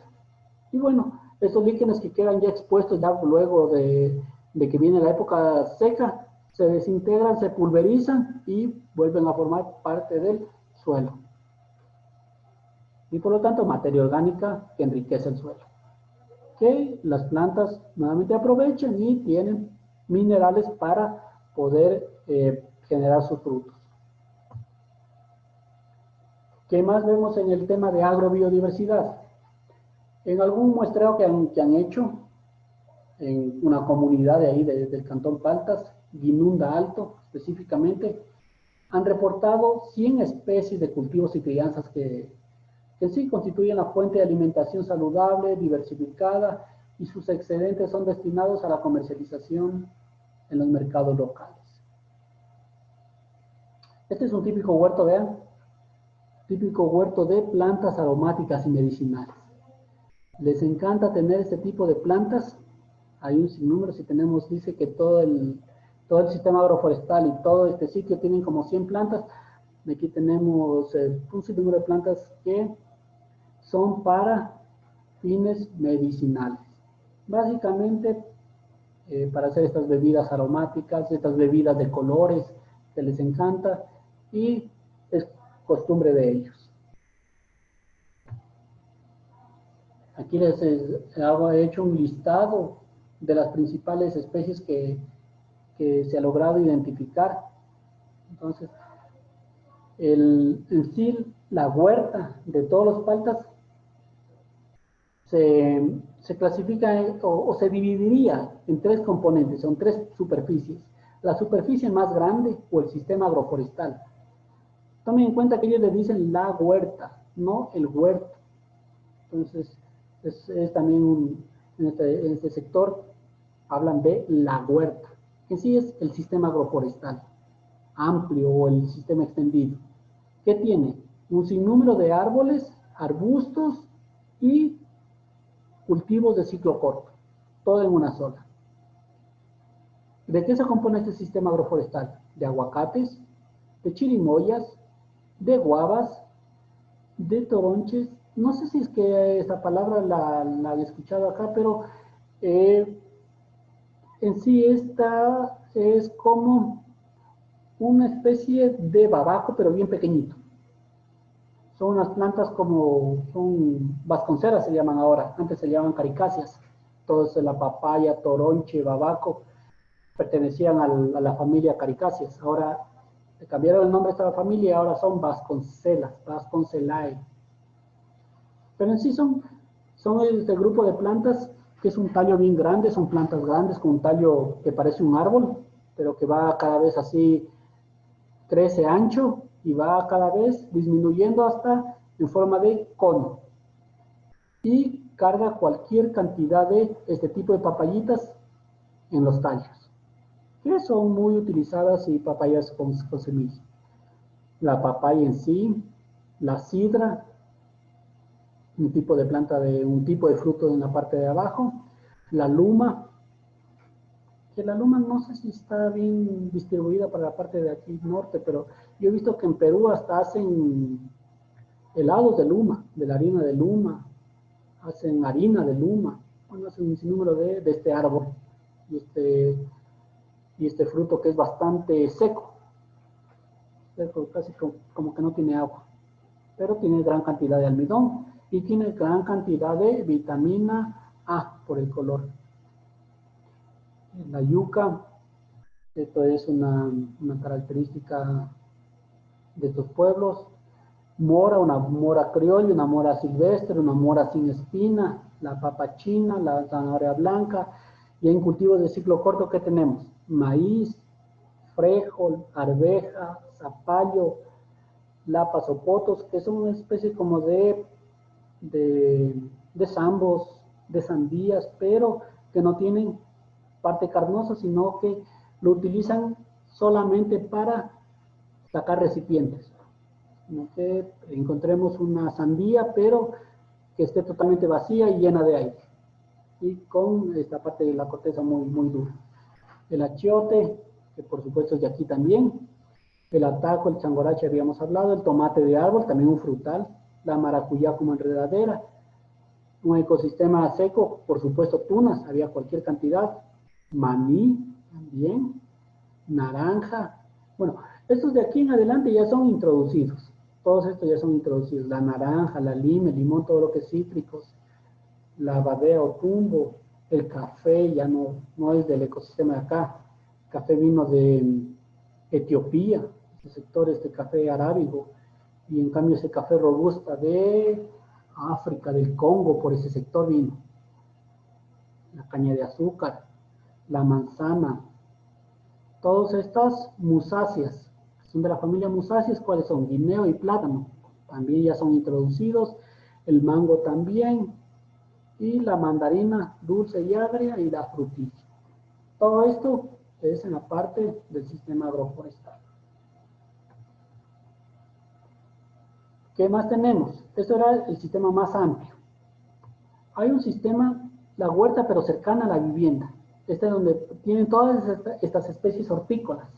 Y bueno, estos líquenes que quedan ya expuestos ya luego de que viene la época seca, se desintegran, se pulverizan y vuelven a formar parte del suelo. Y por lo tanto, materia orgánica que enriquece el suelo, que las plantas nuevamente aprovechan y tienen minerales para poder generar sus frutos. ¿Qué más vemos en el tema de agrobiodiversidad? En algún muestreo que han hecho en una comunidad de ahí del Cantón Paltas, Guinunda Alto específicamente, han reportado 100 especies de cultivos y crianzas que sí constituyen la fuente de alimentación saludable, diversificada, y sus excedentes son destinados a la comercialización en los mercados locales. Este es un típico huerto, vean, típico huerto de plantas aromáticas y medicinales. Les encanta tener este tipo de plantas. Hay un sinnúmero, si tenemos, dice que todo el sistema agroforestal y todo este sitio tienen como 100 plantas. Aquí tenemos un sinnúmero de plantas que son para fines medicinales. Básicamente para hacer estas bebidas aromáticas, estas bebidas de colores que les encanta, y es costumbre de ellos. Aquí les he hecho un listado de las principales especies que se ha logrado identificar. Entonces, en sí, la huerta de todos los paltas se clasifica o se dividiría en 3 componentes, son 3 superficies. La superficie más grande o el sistema agroforestal. Tomen en cuenta que ellos le dicen la huerta, no el huerto. Entonces, es también en este sector hablan de la huerta. En sí es el sistema agroforestal amplio o el sistema extendido. ¿Qué tiene? Un sinnúmero de árboles, arbustos y cultivos de ciclo corto, todo en una sola. ¿De qué se compone este sistema agroforestal? De aguacates, de chirimoyas, de guavas, de toronches no sé si es que esa palabra la he escuchado acá, pero eh, en sí esta es como una especie de babaco, pero bien pequeñito. Son unas plantas como, son vasconceras se llaman ahora, antes se llamaban caricáceas. Entonces la papaya, toronche, babaco pertenecían a la familia caricáceas. Ahora le cambiaron el nombre a esta familia y ahora son vasconcelas, vasconcelae. Pero en sí son este grupo de plantas que es un tallo bien grande, son plantas grandes con un tallo que parece un árbol, pero que va cada vez así, crece ancho y va cada vez disminuyendo hasta en forma de cono. Y carga cualquier cantidad de este tipo de papayitas en los tallos, que son muy utilizadas y papayas con semilla. La papaya en sí, la sidra, un tipo de planta de un tipo de fruto en la parte de abajo, la luma, que la luma no sé si está bien distribuida para la parte de aquí norte, pero yo he visto que en Perú hasta hacen helados de luma, de la harina de luma, hacen harina de luma, bueno, hacen un sinnúmero de este árbol y y este fruto que es bastante seco, casi como que no tiene agua, pero tiene gran cantidad de almidón y tiene gran cantidad de vitamina A por el color. La yuca, esto es una característica de estos pueblos. Mora, una mora criolla, una mora silvestre, una mora sin espina, la papa china, la zanahoria blanca. Y en cultivos de ciclo corto, ¿qué tenemos? Maíz, frijol, arveja, zapallo, lapas o potos, que son una especie como de, de zambos, de sandías, pero que no tienen parte carnosa, sino que lo utilizan solamente para sacar recipientes. No que encontremos una sandía, pero que esté totalmente vacía y llena de aire. Y con esta parte de la corteza muy dura. El achiote, que por supuesto es de aquí también. El ataco, el changorache habíamos hablado. El tomate de árbol, también un frutal. La maracuyá como enredadera. Un ecosistema seco, por supuesto tunas, había cualquier cantidad. Maní también. Naranja. Bueno, estos de aquí en adelante ya son introducidos. Todos estos ya son introducidos. La naranja, la lima, el limón, todo lo que es cítricos, la badea o tumbo, el café ya no es del ecosistema de acá. El café vino de Etiopía, ese sector, este café arábigo, y en cambio ese café robusta de África, del Congo, por ese sector vino. La caña de azúcar, la manzana, todas estas musáceas, son de la familia musáceas, ¿cuáles son? Guineo y plátano, también ya son introducidos, el mango también, y la mandarina dulce y agria y la frutilla. Todo esto es en la parte del sistema agroforestal. ¿Qué más tenemos? Esto era el sistema más amplio. Hay un sistema, la huerta, pero cercana a la vivienda. Este es donde tienen todas estas especies hortícolas.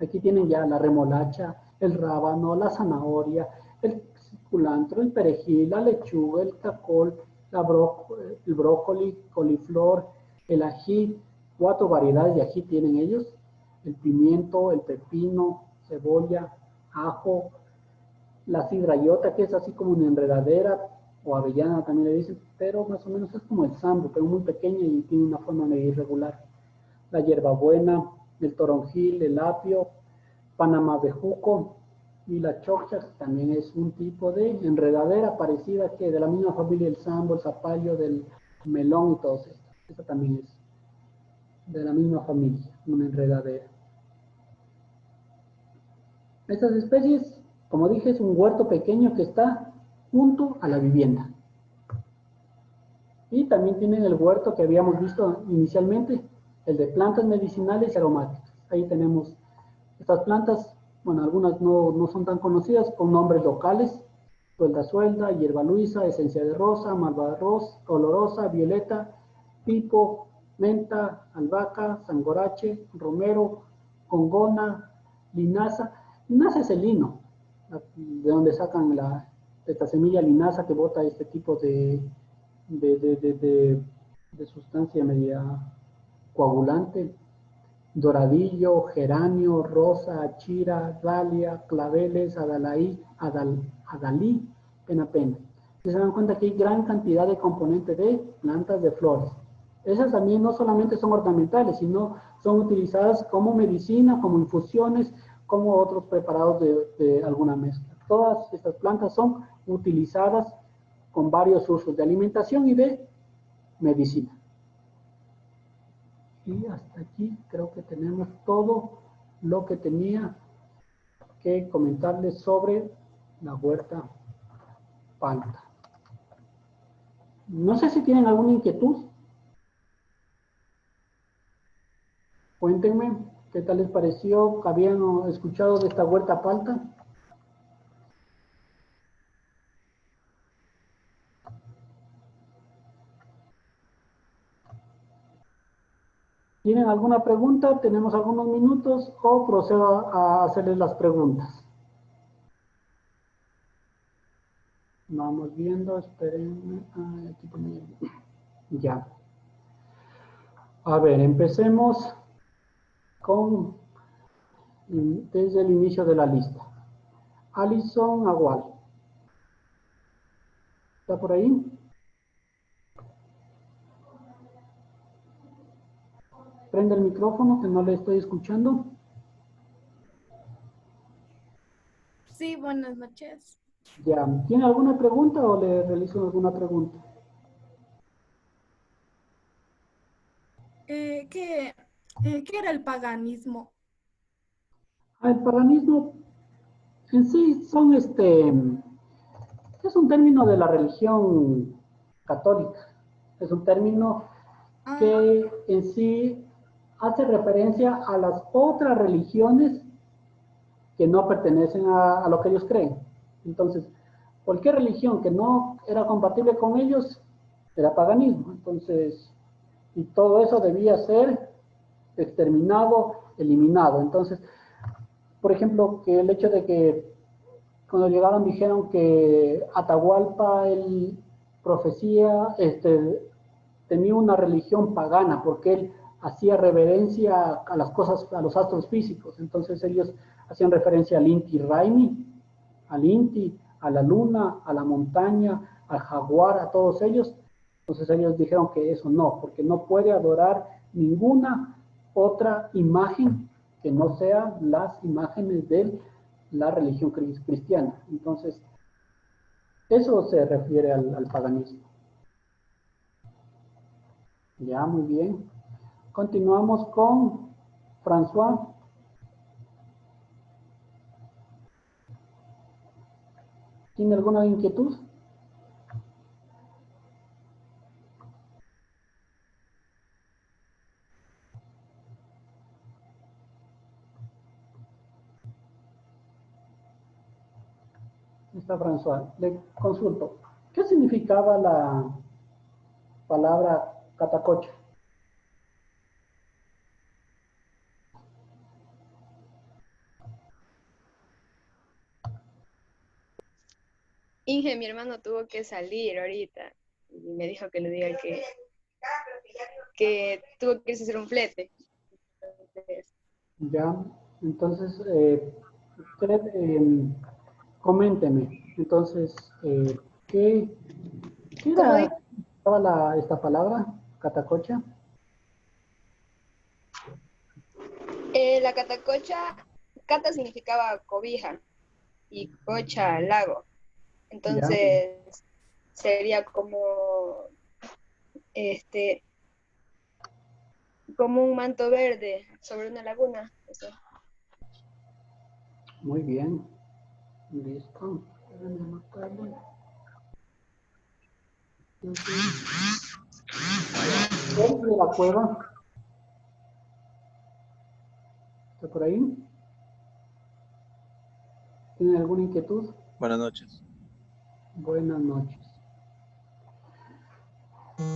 Aquí tienen ya la remolacha, el rábano, la zanahoria, el culantro, el perejil, la lechuga, el cacol, el brócoli, coliflor, el ají, 4 variedades de ají tienen ellos, el pimiento, el pepino, cebolla, ajo, la sidrayota, que es así como una enredadera, o avellana también le dicen, pero más o menos es como el sambo, pero muy pequeña y tiene una forma medio irregular. La hierbabuena, el toronjil, el apio, panamá bejuco y la chocha, también es un tipo de enredadera parecida que de la misma familia del sambo, el zapallo, del melón y todos estos. Esta también es de la misma familia, una enredadera. Estas especies, como dije, es un huerto pequeño que está junto a la vivienda. Y también tienen el huerto que habíamos visto inicialmente, el de plantas medicinales y aromáticas. Ahí tenemos estas plantas, bueno, algunas no son tan conocidas, con nombres locales: suelda, hierba luisa, esencia de rosa, malva de arroz, olorosa, violeta, pipo, menta, albahaca, sangorache, romero, congona, linaza. Linaza es el lino, de donde sacan esta semilla linaza que bota este tipo de sustancia media coagulante. Doradillo, geranio, rosa, achira, dalia, claveles, adalí, penapena. Se dan cuenta que hay gran cantidad de componentes de plantas de flores. Esas también no solamente son ornamentales, sino son utilizadas como medicina, como infusiones, como otros preparados de alguna mezcla. Todas estas plantas son utilizadas con varios usos de alimentación y de medicina. Y hasta aquí creo que tenemos todo lo que tenía que comentarles sobre la huerta palta. No sé si tienen alguna inquietud. Cuéntenme qué tal les pareció, habían escuchado de esta huerta palta. ¿Tienen alguna pregunta? Tenemos algunos minutos o procedo a hacerles las preguntas. Vamos viendo, esperen. Aquí ponía. Ya. A ver, empecemos con desde el inicio de la lista. Alison Agual. ¿Está por ahí? Prende el micrófono, que no le estoy escuchando. Sí, buenas noches. Ya. ¿Tiene alguna pregunta o le realizo alguna pregunta? ¿Qué era el paganismo? El paganismo en sí es un término de la religión católica. Es un término Ah, que en sí hace referencia a las otras religiones que no pertenecen a lo que ellos creen. Entonces, cualquier religión que no era compatible con ellos era paganismo. Entonces, y todo eso debía ser exterminado, eliminado. Entonces, por ejemplo, que el hecho de que cuando llegaron dijeron que Atahualpa, él profecía, tenía una religión pagana, porque él hacía reverencia a las cosas, a los astros físicos. Entonces ellos hacían referencia al Inti Raimi, al Inti, a la luna, a la montaña, al jaguar, a todos ellos. Entonces ellos dijeron que eso no, porque no puede adorar ninguna otra imagen que no sean las imágenes de la religión cristiana. Entonces, eso se refiere al paganismo. Ya, muy bien. Continuamos con François. ¿Tiene alguna inquietud? Está François. Le consulto. ¿Qué significaba la palabra catacocha? Inge, mi hermano tuvo que salir ahorita y me dijo que le diga que tuvo que irse a hacer un flete. Entonces, Ya, entonces, usted coménteme. Entonces, ¿qué, qué como era dijo, esta palabra, catacocha? la catacocha, cata significaba cobija y cocha, lago. Ya, Entonces, sería como, este, como un manto verde sobre una laguna. Eso. muy bien. Listo. Déjame anotarlo. Entonces, de la cueva, ¿está por ahí? ¿Tiene alguna inquietud? Buenas noches. Buenas noches.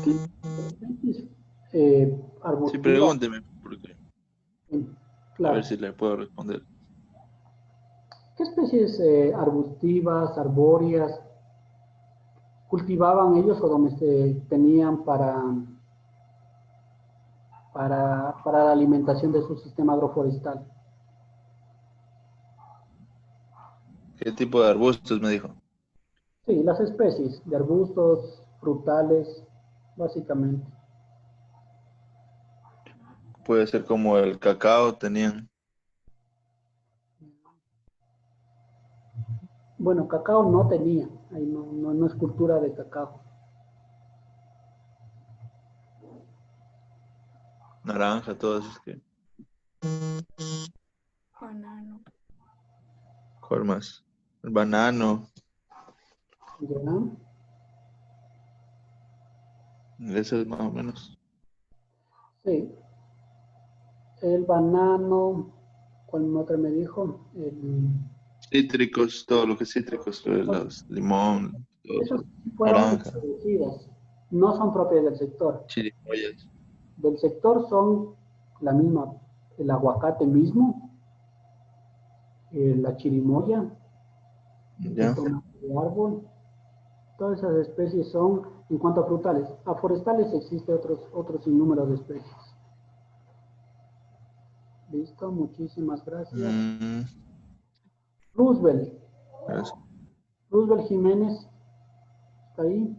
¿Qué especies Sí, arbustivas? pregúnteme, porque a ver Claro. si le puedo responder. ¿Qué especies arbustivas, arbóreas? cultivaban ellos o donde se tenían para la alimentación de su sistema agroforestal. ¿Qué tipo de arbustos me dijo? Sí, las especies de arbustos, frutales, básicamente. Puede ser como el cacao tenían. Bueno, cacao no tenía, ahí no es cultura de cacao. Naranja, todas es que. Banano. ¿Cuál más? El banano. ¿Ya? Ese es más o menos. Sí, el banano, ¿cuál otra me dijo? Cítricos, todo lo que es cítricos, los limón, todo Esos eso, sí fueron naranja, introducidas, no son propias del sector. chirimoyas. Del sector son la misma, el aguacate mismo, la chirimoya, el ¿Ya? tomate de árbol, todas esas especies son en cuanto a frutales. A forestales existe otros sinnúmero de especies. Listo, muchísimas gracias. Mm, Roosevelt, eso. Roosevelt Jiménez, está ahí.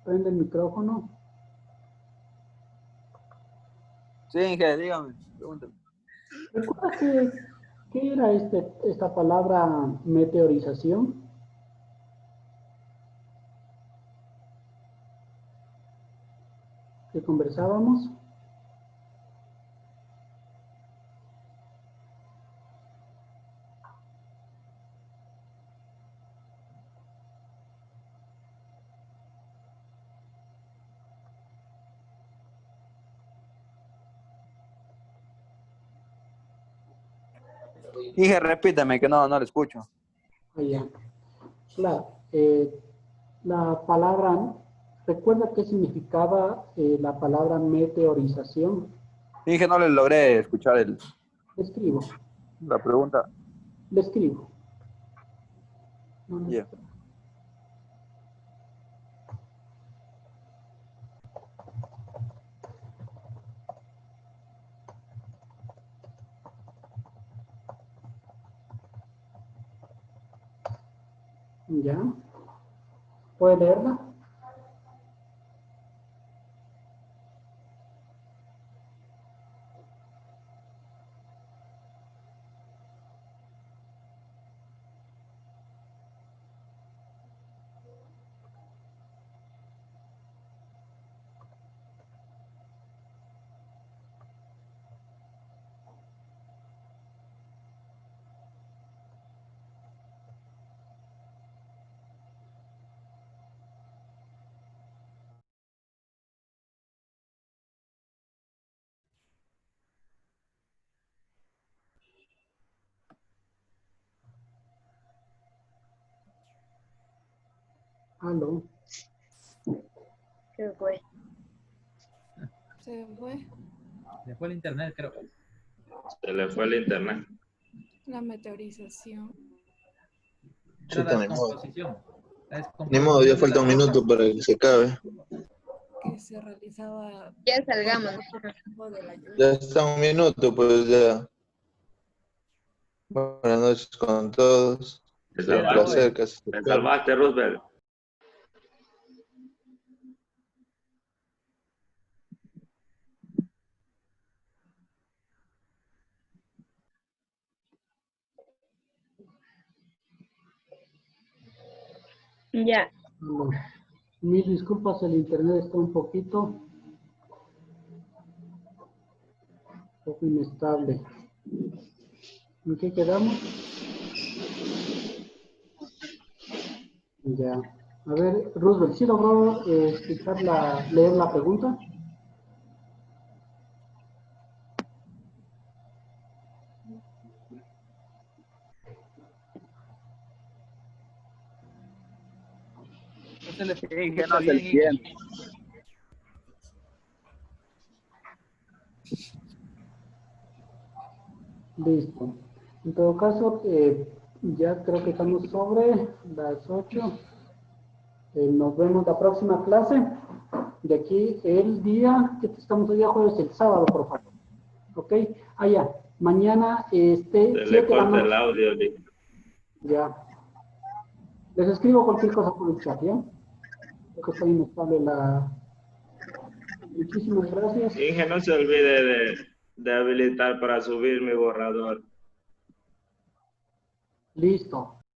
Prende el micrófono. Sí, Inge, dígame, pregúntame. ¿Recuerdas qué era esta palabra meteorización? Que conversábamos. Inge, repítame, que no lo escucho. Allá. Claro. La palabra, ¿recuerda qué significaba la palabra meteorización? Inge, no le logré escuchar Le escribo, la pregunta. le escribo. No, Ya. ¿Ya? ¿Puede leerla? Aló. ¿Qué fue? Se fue Se fue el internet, creo. Se le fue el internet. la meteorización. Era Chuta, la ni modo. descomposición. La Ni modo, ya descomposición de falta las un minuto rocas. para que se acabe. Que se realizaba Ya salgamos. bajo de la lluvia. Ya está un minuto, pues ya. Buenas noches con todos. Te Fue un placer, salvaste. casi se Me acaba. salvaste, Roosevelt. Ya. Aló. Mil disculpas, el internet está un poco inestable. ¿En qué quedamos? Ya. A ver, Roosevelt, ¿sí logró leer la pregunta? No se le Inge, escucha no se le bien, Inge. entiende. Listo. En todo caso, ya creo que estamos sobre las 8. Nos vemos la próxima clase. De aquí el día, que estamos hoy día jueves, el sábado, por favor. ¿Ok? Ya. Mañana, Se 7 le de la corta el noche. audio. Ya. Les escribo cualquier cosa por el chat, ¿ya? Creo que está inestable la... Muchísimas gracias. Inge, no se olvide de habilitar para subir mi borrador. Listo.